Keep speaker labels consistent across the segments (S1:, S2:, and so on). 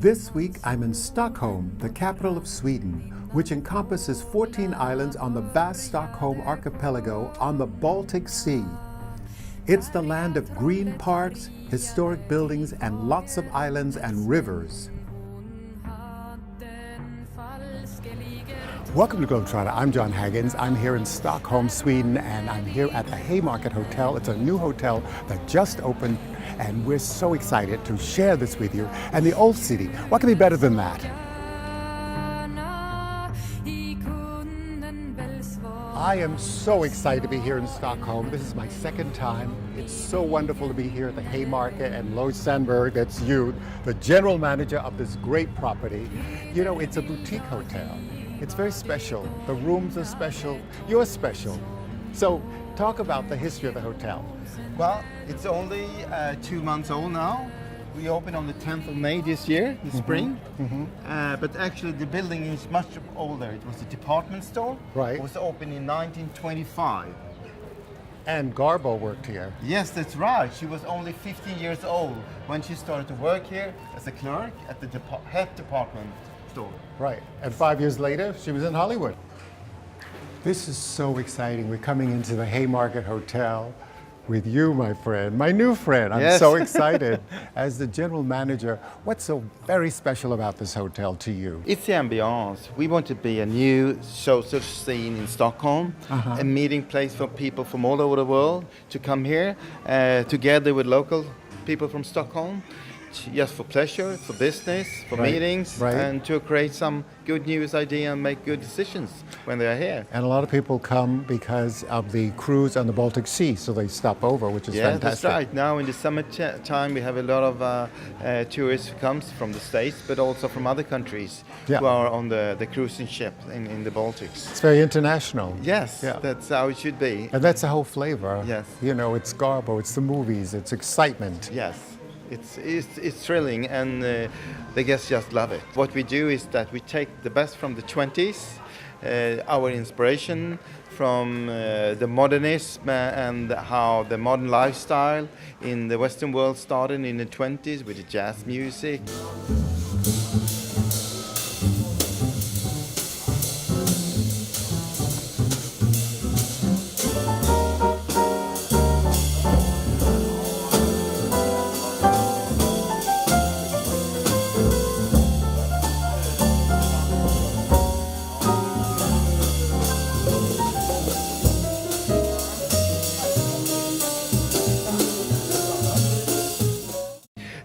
S1: This week I'm in Stockholm, the capital of Sweden, which encompasses 14 islands on the vast Stockholm archipelago on the Baltic Sea. It's the land of green parks, historic buildings, and lots of islands and rivers. Welcome to GlobeTrotter. I'm Jon Haggins. I'm here in Stockholm, Sweden, and I'm here at the Haymarket Hotel. It's a new hotel that just opened, and we're so excited to share this with you. And the old city, what can be better than that? I am so excited to be here in Stockholm. This is my second time. It's so wonderful to be here at the Haymarket, and Lois Sandberg, that's you, the general manager of this great property. You know, it's a boutique hotel. It's very special. The rooms are special. You're special. So talk about the history of the hotel.
S2: Well, it's only 2 months old now. We opened on the 10th of May this year, in spring. But actually the building is much older. It was a department store.
S1: Right.
S2: It was opened in 1925.
S1: And Garbo worked here.
S2: Yes, that's right. She was only 15 years old when she started to work here as a clerk at the head department store.
S1: Right. And 5 years later, she was in Hollywood. This is so exciting. We're coming into the Haymarket Hotel with you, my friend, my new friend. I'm so excited. As the general manager, what's so very special about this hotel to you?
S2: It's the ambiance. We want to be a new social scene in Stockholm, a meeting place for people from all over the world to come here together with local people from Stockholm, just for pleasure, for business, for meetings, and to create some good news idea and make good decisions when they are here.
S1: And a lot of people come because of the cruise on the Baltic Sea, so they stop over, which is fantastic.
S2: That's right. Now in the summer time we have a lot of tourists who comes from the States, but also from other countries who are on the cruising ship in the Baltics.
S1: It's very international.
S2: Yes, that's how it should be.
S1: And that's the whole flavor.
S2: Yes.
S1: You know, it's Garbo, it's the movies, it's excitement.
S2: Yes. It's thrilling, and the guests just love it. What we do is that we take the best from the 20s, our inspiration from the modernism and how the modern lifestyle in the Western world started in the 20s with the jazz music.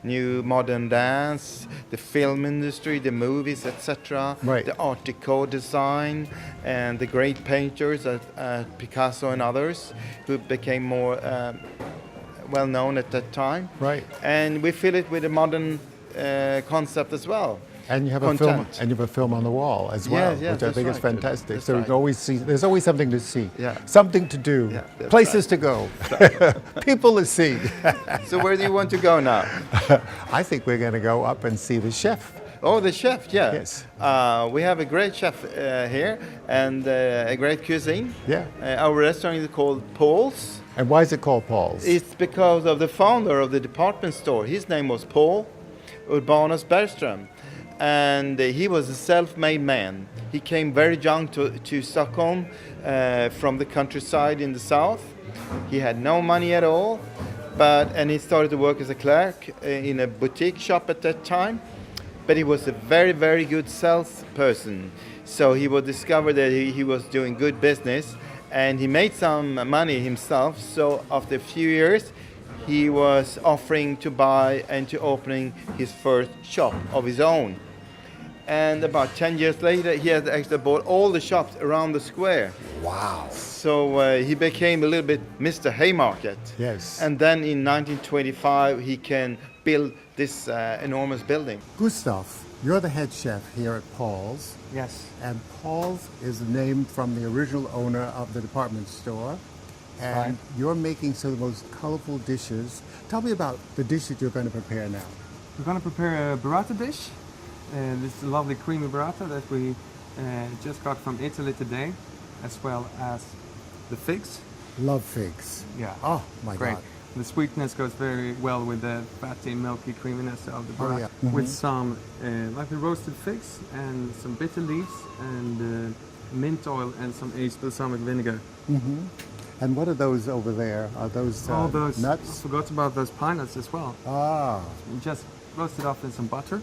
S2: New modern dance, the film industry, the movies, etc. The Art Deco design, and the great painters, Picasso and others, who became more well known at that time. And we fill it with a modern concept as well.
S1: And you have a film, and you have a film on the wall as well, which I think is fantastic. So you can always see. There's always something to see, something to do, places to go, people to see.
S2: So where do you want to go now?
S1: I think we're going to go up and see the chef.
S2: Oh, the chef, yeah.
S1: Yes.
S2: We have a great chef here and a great cuisine.
S1: Yeah.
S2: Our restaurant is called Paul's.
S1: And why is it called Paul's?
S2: It's because of the founder of the department store. His name was Paul Urbanus Bergström. And he was a self-made man. He came very young to Stockholm from the countryside in the south. He had no money at all, and he started to work as a clerk in a boutique shop at that time. But he was a very, very good salesperson. So he would discover that he was doing good business, and he made some money himself. So after a few years, he was offering to buy and to opening his first shop of his own. And about 10 years later, he had actually bought all the shops around the square.
S1: Wow.
S2: So he became a little bit Mr. Haymarket.
S1: Yes.
S2: And then in 1925, he can build this enormous building.
S1: Gustav, you're the head chef here at Paul's.
S3: Yes.
S1: And Paul's is named from the original owner of the department store. And you're making some of the most colorful dishes. Tell me about the dish that you're going to prepare now.
S3: We're going to prepare a burrata dish. This is a lovely creamy burrata that we just got from Italy today, as well as the figs.
S1: Love figs.
S3: Yeah.
S1: Oh my
S3: Great.
S1: God.
S3: The sweetness goes very well with the fatty, milky creaminess of the burrata.
S1: yeah.
S3: With some like the roasted figs and some bitter leaves and mint oil and some aged balsamic vinegar.
S1: And what are those over there? Are those,
S3: All those
S1: nuts?
S3: I forgot about those pine nuts as well.
S1: Ah,
S3: We just roasted off in some butter.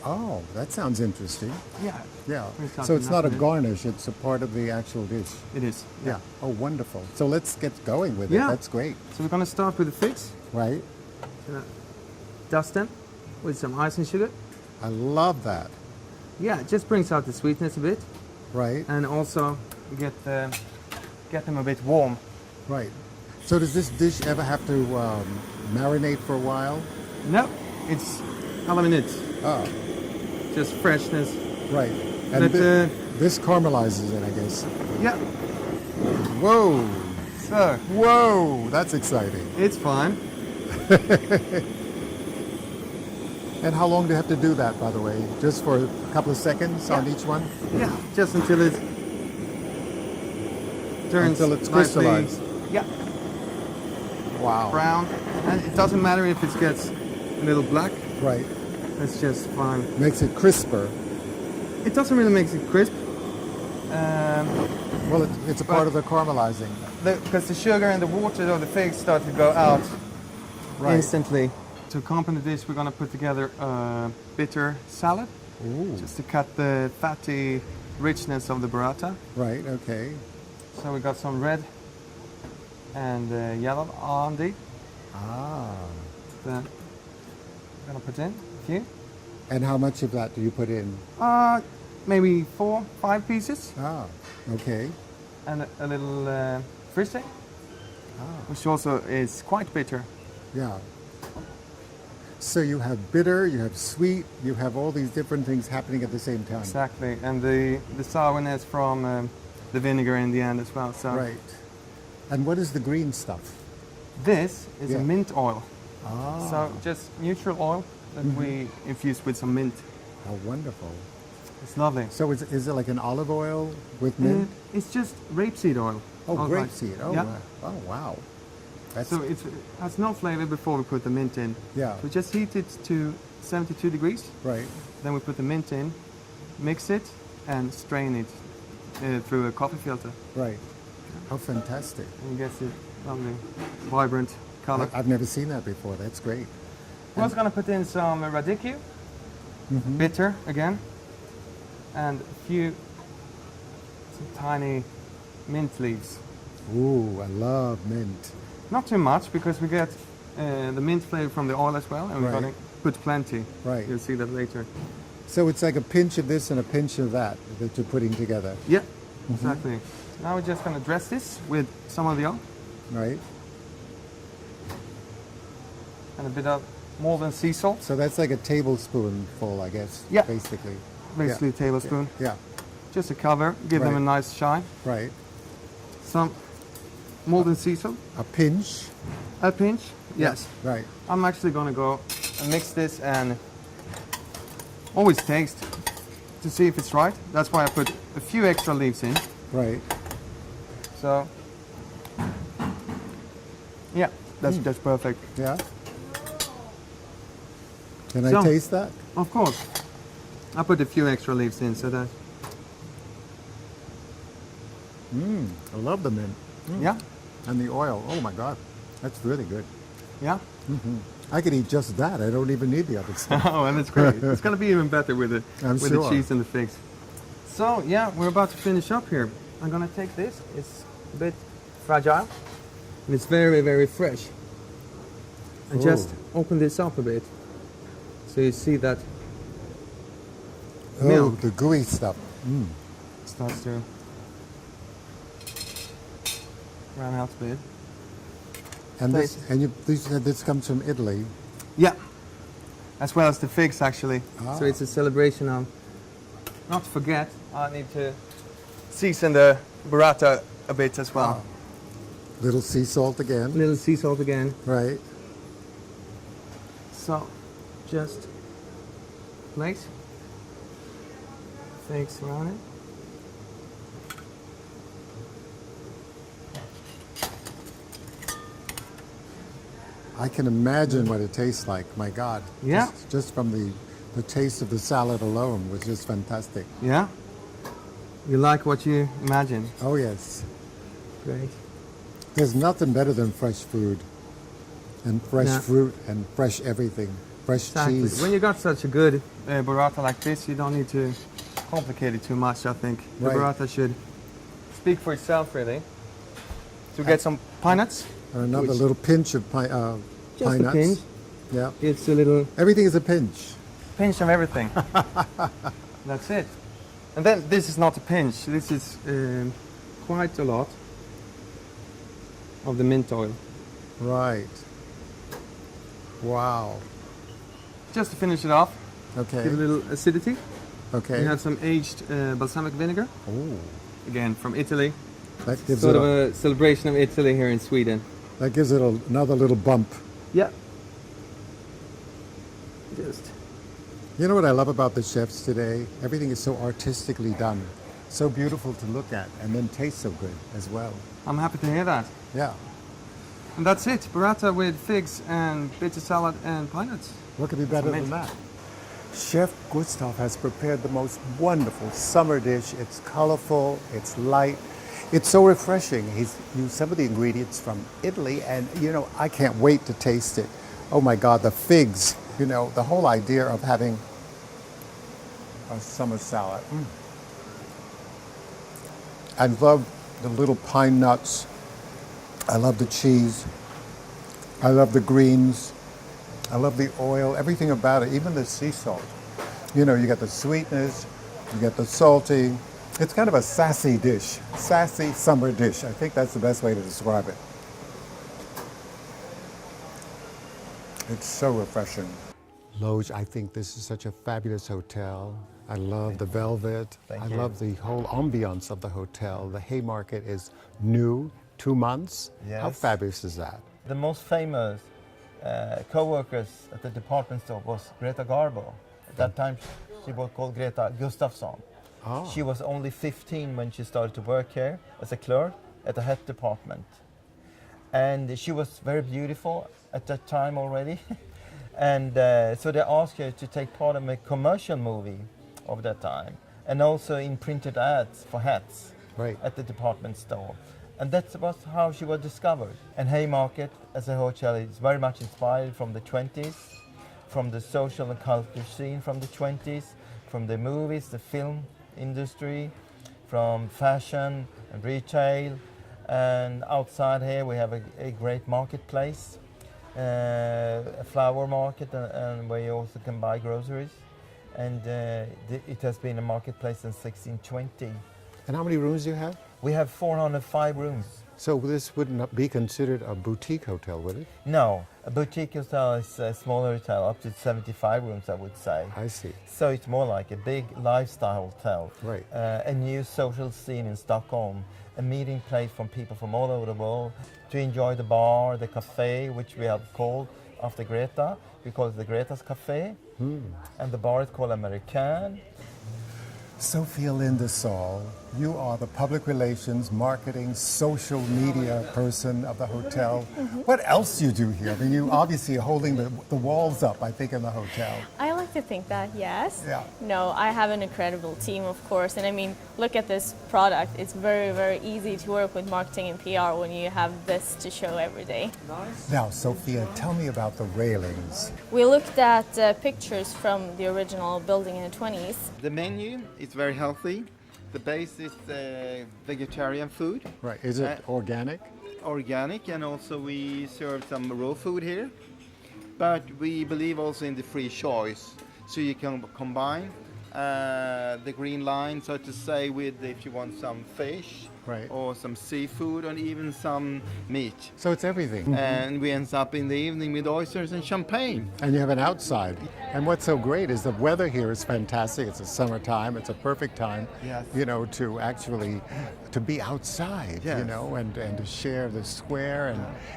S1: oh, that sounds interesting.
S3: Yeah,
S1: Yeah.
S3: We've got
S1: So it's not a
S3: enough in it.
S1: garnish, it's a part of the actual dish.
S3: it is.
S1: Yeah. Oh, wonderful. So let's get going with it.
S3: Yeah.
S1: That's great.
S3: So we're gonna start with the figs.
S1: Right?
S3: Dust them with some ice and sugar.
S1: I love that.
S3: Yeah, it just brings out the sweetness a bit,
S1: Right?
S3: and also get them a bit warm.
S1: Right. So does this dish ever have to marinate for a while?
S3: No, it's alla minutes.
S1: Oh,
S3: Just freshness.
S1: right. And
S3: But,
S1: this caramelizes it, I guess.
S3: Yeah,
S1: Whoa!
S3: so
S1: Whoa! That's exciting.
S3: it's fine.
S1: And how long do you have to do that, by the way? Just for a couple of seconds on
S3: Yeah.
S1: each one?
S3: Yeah, just until it turns
S1: Until it's
S3: nicely-
S1: crystallized.
S3: Yeah,
S1: Wow.
S3: brown, and it doesn't matter if it gets a little black.
S1: Right.
S3: That's just fine.
S1: Makes it crisper.
S3: It doesn't really make it crisp.
S1: Well, it's a part of the caramelizing.
S3: Because the sugar and the water of the figs start to go out
S1: Right.
S3: instantly. To accompany this, we're going to put together a bitter salad,
S1: Ooh.
S3: just to cut the fatty richness of the burrata.
S1: Right, okay.
S3: So we got some red and yellow almond
S1: Ah.
S3: that we're going to put in a few.
S1: And how much of that do you put in?
S3: Maybe 4, 5 pieces,
S1: Ah, okay.
S3: and a little frisee,
S1: Ah,
S3: which also is quite bitter.
S1: yeah. So you have bitter, you have sweet, you have all these different things happening at the same time.
S3: Exactly, and the sourness from the vinegar in the end as well. So
S1: Right. And what is the green stuff?
S3: this is
S1: Yeah.
S3: a mint oil.
S1: Ah,
S3: So just neutral oil that we infuse with some mint.
S1: how wonderful.
S3: It's lovely.
S1: So is it like an olive oil with mint?
S3: It's just rapeseed oil.
S1: Oh,
S3: All right.
S1: grapeseed. Oh,
S3: Yeah.
S1: wow. Oh, wow. That's,
S3: So it has no flavor before we put the mint in.
S1: yeah,
S3: We just heat it to 72 degrees.
S1: right.
S3: Then we put the mint in, mix it, and strain it through a coffee filter.
S1: Right. How fantastic.
S3: And you get this lovely, vibrant color.
S1: I've never seen that before. That's great.
S3: We're also going to put in some radicchio, bitter again, and some tiny mint leaves.
S1: Ooh, I love mint.
S3: Not too much because we get the mint flavor from the oil as well, and we're
S1: Right.
S3: going to put plenty.
S1: Right.
S3: You'll see that later.
S1: So it's like a pinch of this and a pinch of that that you're putting together,
S3: Yeah, exactly. Now we're just going to dress this with some of the oil
S1: right?
S3: and a bit of molten sea salt,
S1: So that's like a tablespoonful, I guess,
S3: Yeah.
S1: basically.
S3: basically a tablespoon,
S1: Yeah,
S3: just to cover, give them a
S1: Right.
S3: nice shine.
S1: right.
S3: Some molten sea salt,
S1: A pinch.
S3: a pinch. Yes.
S1: Right.
S3: I'm actually going to go and mix this and always taste to see if it's right. That's why I put a few extra leaves in.
S1: Right.
S3: So, yeah, that's perfect.
S1: Yeah. Can I
S3: So-
S1: taste that?
S3: Of course, I put a few extra leaves in so that,
S1: I love the mint.
S3: yeah,
S1: And the oil. Oh my God. That's really good.
S3: yeah.
S1: I could eat just that. I don't even need the other stuff.
S3: Oh, and it's great. It's going to be even better with
S1: I'm
S3: with
S1: sure.
S3: the cheese and the figs. So, yeah, we're about to finish up here. I'm going to take this. It's a bit fragile. And it's very, very fresh. And just open this up a bit. So you see that
S1: Oh,
S3: milk
S1: the gooey stuff.
S3: starts to run out a bit.
S1: And this,
S3: Right.
S1: and you said this comes from Italy.
S3: Yeah, as well as the figs actually.
S1: Ah.
S3: So it's a celebration of, not to forget, I need to season the burrata a bit as well.
S1: Little sea salt again.
S3: Little sea salt again.
S1: Right.
S3: So just place figs around it.
S1: I can imagine what it tastes like. My God.
S3: Yeah.
S1: Just from the taste of the salad alone was just fantastic.
S3: Yeah? You like what you imagine?
S1: Oh yes.
S3: Great.
S1: There's nothing better than fresh food and fresh
S3: Yeah.
S1: fruit and fresh everything. Fresh
S3: Exactly.
S1: cheese.
S3: When you got such a good burrata like this, you don't need to complicate it too much, I think. The
S1: Right.
S3: burrata should speak for itself, really. So we get some pine nuts.
S1: And another
S3: Which-
S1: little pinch of pine
S3: Just a
S1: nuts.
S3: pinch.
S1: Yeah.
S3: It's a little
S1: Everything is a pinch.
S3: pinch of everything. That's it. And then this is not a pinch. This is quite a lot of the mint oil.
S1: Right. Wow.
S3: Just to finish it off,
S1: Okay.
S3: give a little acidity.
S1: Okay.
S3: We have some aged balsamic vinegar,
S1: Ooh,
S3: again from Italy.
S1: that gives
S3: Sort
S1: it
S3: of a celebration of Italy here in Sweden.
S1: that gives it another little bump.
S3: Yeah. Just.
S1: You know what I love about the chefs today? Everything is so artistically done, so beautiful to look at, and then tastes so good as well.
S3: I'm happy to hear that.
S1: Yeah.
S3: And that's it. Burrata with figs and bitter salad and pine nuts.
S1: What could be better than
S3: amazing.
S1: that? Chef Gustav has prepared the most wonderful summer dish. It's colorful, it's light, it's so refreshing. He's used some of the ingredients from Italy, and you know, I can't wait to taste it. Oh my God, the figs, you know, the whole idea of having a summer salad. I love the little pine nuts. I love the cheese. I love the greens. I love the oil, everything about it, even the sea salt. You know, you got the sweetness, you get the salty. It's kind of a sassy dish, sassy summer dish. I think that's the best way to describe it. It's so refreshing. Loge, I think this is such a fabulous hotel. I love the velvet.
S2: Thank
S1: I
S2: you.
S1: love the whole ambiance of the hotel. The Haymarket is new, 2 months. How
S2: Yes.
S1: fabulous is that?
S2: The most famous co-workers at the department store was Greta Garbo. At that time, she was called Greta Gustafsson.
S1: Oh.
S2: She was only 15 when she started to work here as a clerk at the head department. And she was very beautiful at that time already. And so they asked her to take part in a commercial movie of that time, and also in printed ads for hats
S1: Right.
S2: at the department store. And that was how she was discovered. And Haymarket as a hotel is very much inspired from the 20s, from the social and culture scene from the 20s, from the movies, the film industry, from fashion and retail. And outside here we have a great marketplace, a flower market, and where you also can buy groceries. And it has been a marketplace since 1620.
S1: And how many rooms do you have?
S2: We have 405 rooms.
S1: So this would not be considered a boutique hotel, would it?
S2: No, a boutique hotel is a smaller hotel, up to 75 rooms, I would say.
S1: I see.
S2: So it's more like a big lifestyle hotel.
S1: Right.
S2: A new social scene in Stockholm, a meeting place from people from all over the world to enjoy the bar, the cafe, which we have called after Greta. We call it the Greta's Cafe. And the bar is called American.
S1: Sophia Lindesall, you are the public relations, marketing, social media person of the hotel. What else do you do here? I mean, you obviously are holding the walls up, I think, in the hotel.
S4: I like to think that, yes.
S1: Yeah.
S4: No, I have an incredible team, of course. And I mean, look at this product. It's very, very easy to work with marketing and PR when you have this to show every day.
S1: Now, Sophia, tell me about the railings.
S4: We looked at pictures from the original building in the 20s.
S2: The menu is very healthy. The base is vegetarian food,
S1: Right. Is it organic?
S2: organic, and also we serve some raw food here. But we believe also in the free choice, so you can combine the green line, so to say, with if you want some fish,
S1: Right.
S2: or some seafood, or even some meat.
S1: So it's everything.
S2: And we end up in the evening with oysters and champagne.
S1: And you have an outside. And what's so great is the weather here is fantastic. It's a summertime. It's a perfect time,
S2: Yes.
S1: you know, to actually to be outside, you
S2: Yes.
S1: know, and to share the square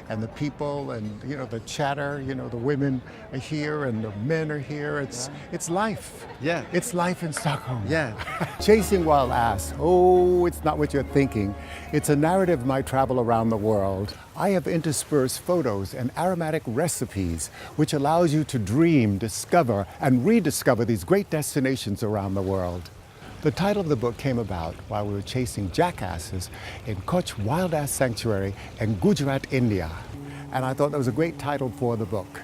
S1: and the people and, you know, the chatter, you know, the women are here and the men are here. It's life.
S2: Yeah.
S1: It's life in Stockholm.
S2: Yeah.
S1: Chasing wild ass. Oh, it's not what you're thinking. breathtaking. It's a narrative of my travel around the world. I have interspersed photos and aromatic recipes, which allows you to dream, discover, and rediscover these great destinations around the world. The title of the book came about while we were chasing jackasses in Kutch Wild Ass Sanctuary in Gujarat, India. And I thought that was a great title for the book.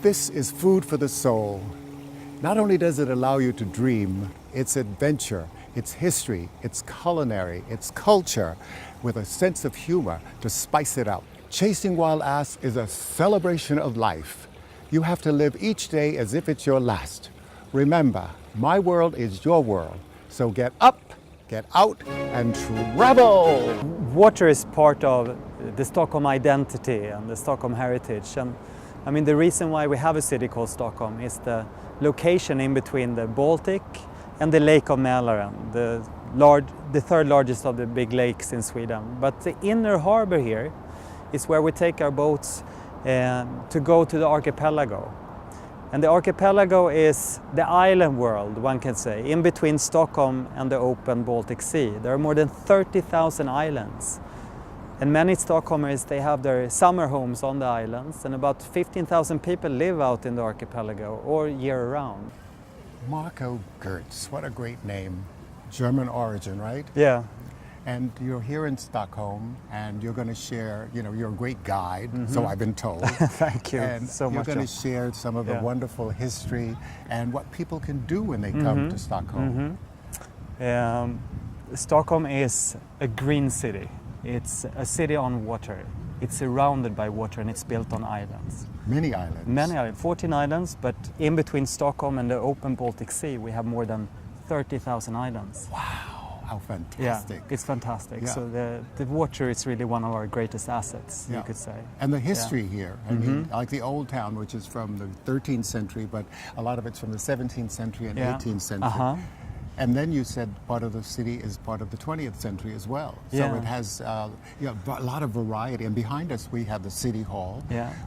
S1: This is food for the soul. Not only does it allow you to dream, it's adventure, it's history, it's culinary, it's culture, with a sense of humor to spice it up. Chasing Wild Ass is a celebration of life. You have to live each day as if it's your last. Remember, my world is your world. So get up, get out, and travel!
S5: Water is part of the Stockholm identity and the Stockholm heritage. And I mean, the reason why we have a city called Stockholm is the location in between the Baltic and the Lake of Mälaren, the third largest of the big lakes in Sweden. But the inner harbor here is where we take our boats to go to the archipelago. And the archipelago is the island world, one can say, in between Stockholm and the open Baltic Sea. There are more than 30,000 islands. And many Stockholmers, they have their summer homes on the islands, and about 15,000 people live out in the archipelago or year-round.
S1: Marco Gertz, what a great name. German origin, right?
S5: Yeah.
S1: And you're here in Stockholm, and you're going to share, you're a great guide, so I've been told.
S5: Thank you
S1: and
S5: so much.
S1: You're going to share some of the wonderful history and what people can do when they come to Stockholm.
S5: Stockholm is a green city. It's a city on water. It's surrounded by water and it's built on islands.
S1: Many islands.
S5: Many islands, 14 islands, but in between Stockholm and the open Baltic Sea, we have more than 30,000 islands.
S1: Wow, how fantastic.
S5: Yeah, it's fantastic.
S1: Yeah.
S5: So the water is really one of our greatest assets, you could say.
S1: And the history here, I mean, like the Old Town, which is from the 13th century, but a lot of it's from the 17th century and 18th century. And then you said part of the city is part of the 20th century as well. So it has a lot of variety. And behind us we have the City Hall,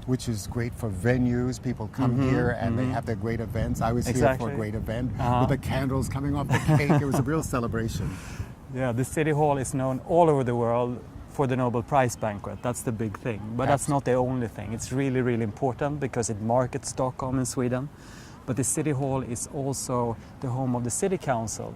S1: which is great for venues. People come here and they have their great events. I was here for a great event with the candles coming off the cake. It was a real celebration.
S5: Yeah, the City Hall is known all over the world for the Nobel Prize banquet. That's the big thing. But that's not the only thing. It's really, really important because it markets Stockholm in Sweden. But the City Hall is also the home of the City Council.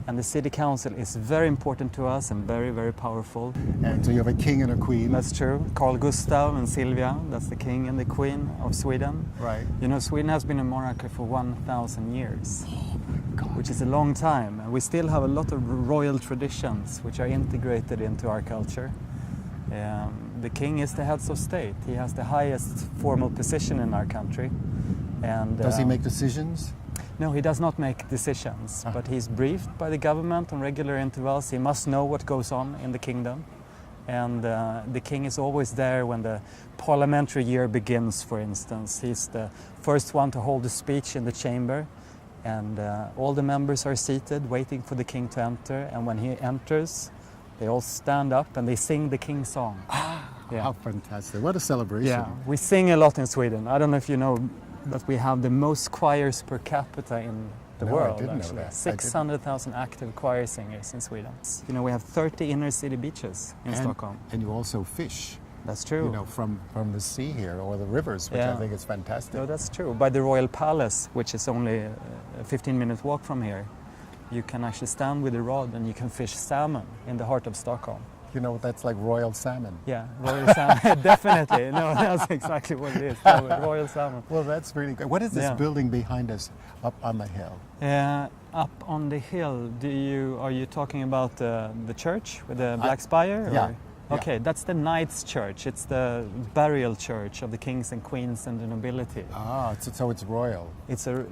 S5: And the City Council is very important to us and very, very powerful.
S1: And so you have a king and a queen.
S5: That's true. Carl Gustav and Silvia, that's the king and the queen of Sweden.
S1: Right.
S5: You know, Sweden has been a monarchy for 1,000 years.
S1: Oh my God.
S5: Which is a long time. And we still have a lot of royal traditions which are integrated into our culture. The king is the head of state. He has the highest formal position in our country. And,
S1: does he make decisions?
S5: No, he does not make decisions, but he's briefed by the government on regular intervals. He must know what goes on in the kingdom. And the king is always there when the parliamentary year begins, for instance. He's the first one to hold a speech in the chamber. And all the members are seated, waiting for the king to enter. And when he enters, they all stand up and they sing the king's song.
S1: How fantastic. What a celebration.
S5: Yeah, we sing a lot in Sweden. I don't know if you know, but we have the most choirs per capita in the world.
S1: I didn't
S5: actually.
S1: know that.
S5: 600,000 active choir singers in Sweden. You know, we have 30 inner city beaches in Stockholm.
S1: And you also fish.
S5: That's true.
S1: You know, from the sea here, or the rivers, which I think is fantastic.
S5: No, that's true. By the Royal Palace, which is only a 15-minute walk from here, you can actually stand with a rod and you can fish salmon in the heart of Stockholm.
S1: You know, that's like royal salmon.
S5: Yeah, royal salmon, definitely. No, that's exactly what it is, royal salmon.
S1: Well, that's really good. What is this building behind us up on the hill?
S5: Up on the hill, are you talking about the church with the black spire?
S1: Yeah.
S5: Okay, that's the Knights Church. It's the burial church of the kings and queens and the nobility.
S1: Ah, so it's royal.
S5: It's a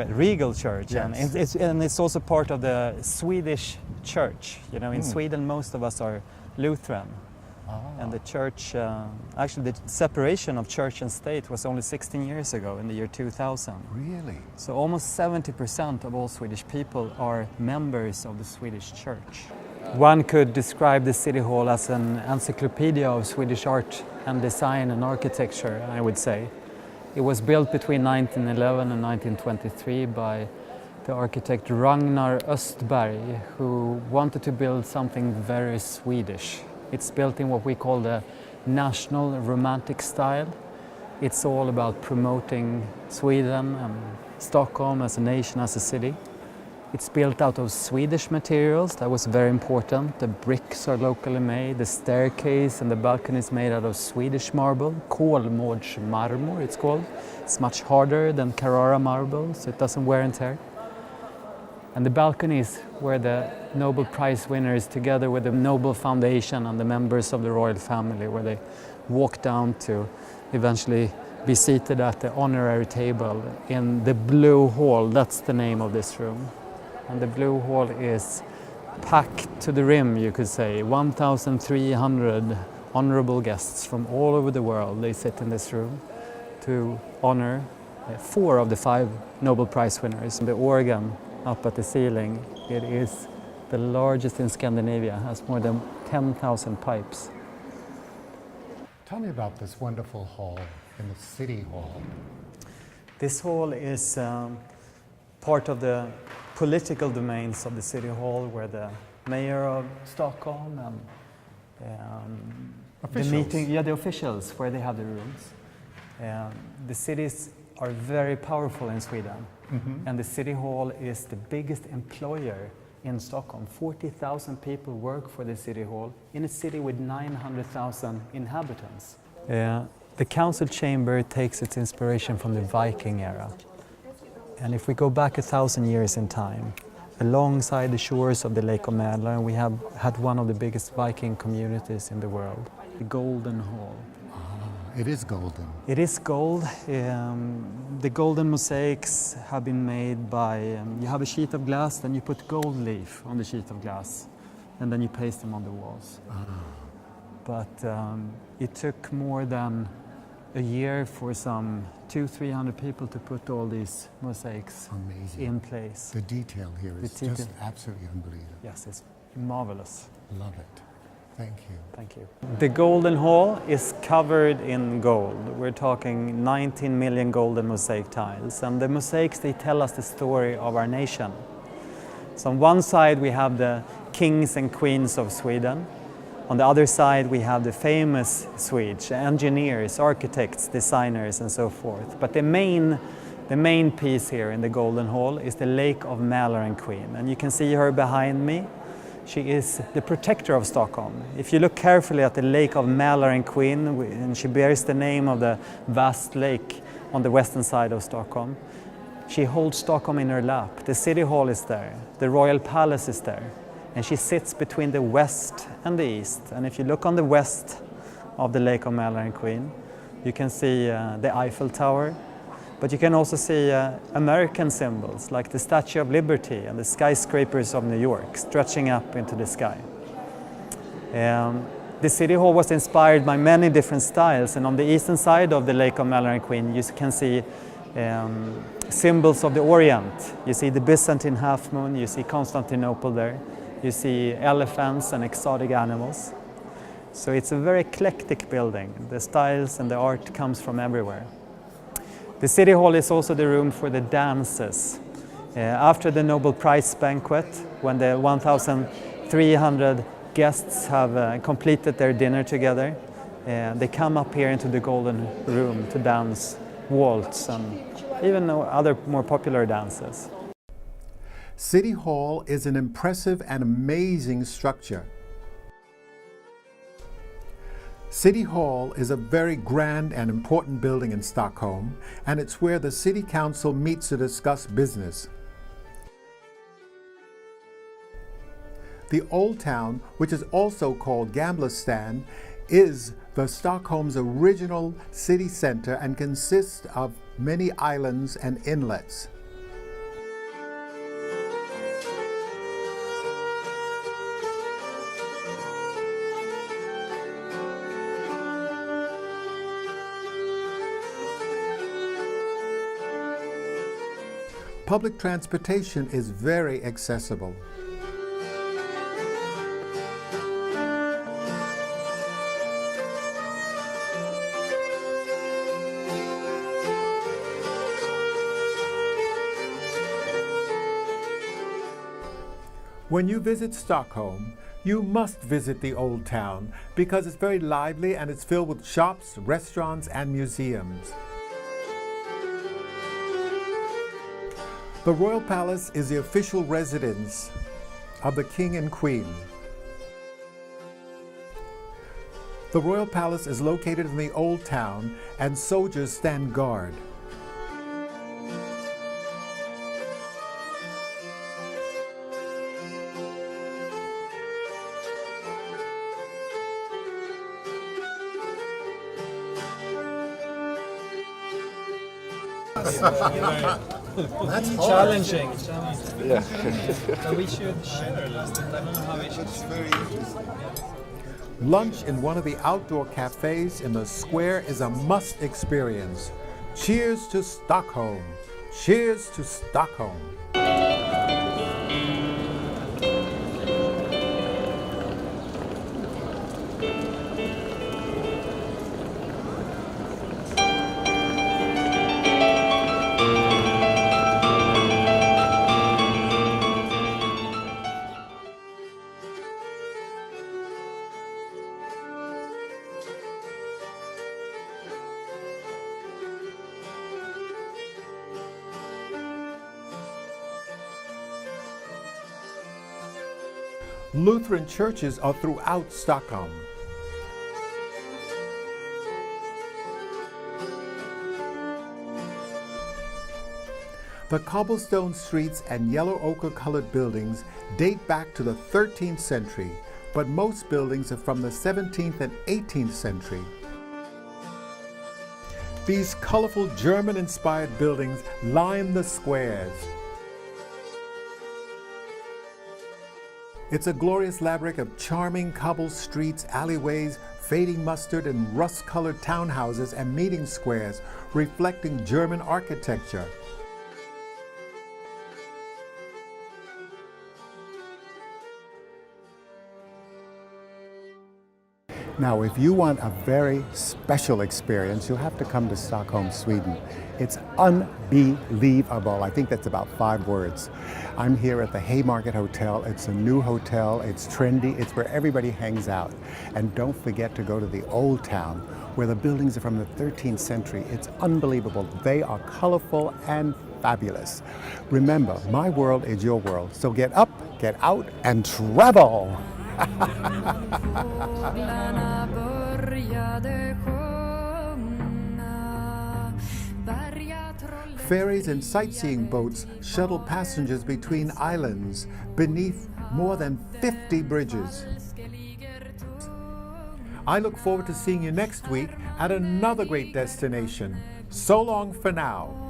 S5: regal church,
S1: yes.
S5: and it's also part of the Swedish church. You know, in Sweden, most of us are Lutheran, and the church. Actually, the separation of church and state was only 16 years ago, in the year 2000.
S1: Really?
S5: So almost 70% of all Swedish people are members of the Swedish church. One could describe the City Hall as an encyclopedia of Swedish art and design and architecture, I would say. It was built between 1911 and 1923 by the architect Ragnar Östberg, who wanted to build something very Swedish. It's built in what we call the national romantic style. It's all about promoting Sweden and Stockholm as a nation, as a city. It's built out of Swedish materials. That was very important. The bricks are locally made. The staircase and the balcony is made out of Swedish marble, kolmårdsmarmor it's called. It's much harder than Carrara marble, so it doesn't wear and tear. And the balconies where the Nobel Prize winners, together with the Nobel Foundation and the members of the royal family, where they walk down to eventually be seated at the honorary table in the Blue Hall. That's the name of this room. And the Blue Hall is packed to the rim, you could say. 1,300 honorable guests from all over the world. They sit in this room to honor 4 of the 5 Nobel Prize winners. The organ up at the ceiling, it is the largest in Scandinavia, has more than 10,000 pipes.
S1: Tell me about this wonderful hall in the City Hall.
S5: This hall is part of the political domains of the City Hall, where the mayor of Stockholm and
S1: Officials.
S5: the officials, where they have the rooms. The cities are very powerful in Sweden, and the City Hall is the biggest employer in Stockholm. 40,000 people work for the City Hall in a city with 900,000 inhabitants. The council chamber takes its inspiration from the Viking era. And if we go back 1,000 years in time, alongside the shores of the Lake of Mälaren, we have had one of the biggest Viking communities in the world, the Golden Hall.
S1: It is golden.
S5: It is gold. The golden mosaics have been made by, you have a sheet of glass, then you put gold leaf on the sheet of glass, and then you paste them on the walls. But it took more than a year for some 200-300 people to put all these mosaics
S1: Amazing.
S5: in place.
S1: The detail here is
S5: The detail.
S1: just absolutely unbelievable.
S5: Yes, it's marvelous.
S1: Love it. Thank you.
S5: Thank you. The Golden Hall is covered in gold. We're talking 19 million golden mosaic tiles. And the mosaics, they tell us the story of our nation. So on one side we have the kings and queens of Sweden. On the other side we have the famous Swedes, engineers, architects, designers and so forth. But the main piece here in the Golden Hall is the Lake of Mälaren Queen. And you can see her behind me. She is the protector of Stockholm. If you look carefully at the Lake of Mälaren Queen, and she bears the name of the vast lake on the western side of Stockholm, she holds Stockholm in her lap. The City Hall is there, the Royal Palace is there, and she sits between the west and the east. And if you look on the west of the Lake of Mälaren Queen, you can see the Eiffel Tower, but you can also see American symbols like the Statue of Liberty and the skyscrapers of New York stretching up into the sky. The City Hall was inspired by many different styles, and on the eastern side of the Lake of Mälaren Queen you can see symbols of the Orient. You see the Byzantine half moon, you see Constantinople there, you see elephants and exotic animals. So it's a very eclectic building. The styles and the art comes from everywhere. The City Hall is also the room for the dances. After the Nobel Prize banquet, when the 1,300 guests have completed their dinner together, they come up here into the Golden Room to dance waltz and even other more popular dances.
S1: City Hall is an impressive and amazing structure. City Hall is a very grand and important building in Stockholm, and it's where the City Council meets to discuss business. The Old Town, which is also called Gamla is the Stockholm's original city center and consists of many islands and inlets. Public transportation is very accessible. When you visit Stockholm, you must visit the Old Town because it's very lively and it's filled with shops, restaurants, and museums. The Royal Palace is the official residence of the King and Queen. The Royal Palace is located in the Old Town and soldiers stand guard.
S5: That's challenging. Yeah. So we should share a little bit. I don't know how we should.
S1: Lunch in one of the outdoor cafes in the square is a must experience. Cheers to Stockholm! Cheers to Stockholm! Lutheran churches are throughout Stockholm. The cobblestone streets and yellow ochre-colored buildings date back to the 13th century, but most buildings are from the 17th and 18th century. These colorful German-inspired buildings line the squares. It's a glorious labyrinth of charming cobble streets, alleyways, fading mustard and rust-colored townhouses and meeting squares, reflecting German architecture. Now, if you want a very special experience, you'll have to come to Stockholm, Sweden. It's unbelievable. I think that's about 5 words. I'm here at the Haymarket Hotel. It's a new hotel. It's trendy. It's where everybody hangs out. And don't forget to go to the Old Town, where the buildings are from the 13th century. It's unbelievable. They are colorful and fabulous. Remember, my world is your world. So get up, get out, and travel! Ferries and sightseeing boats shuttle passengers between islands beneath more than 50 bridges. I look forward to seeing you next week at another great destination. So long for now.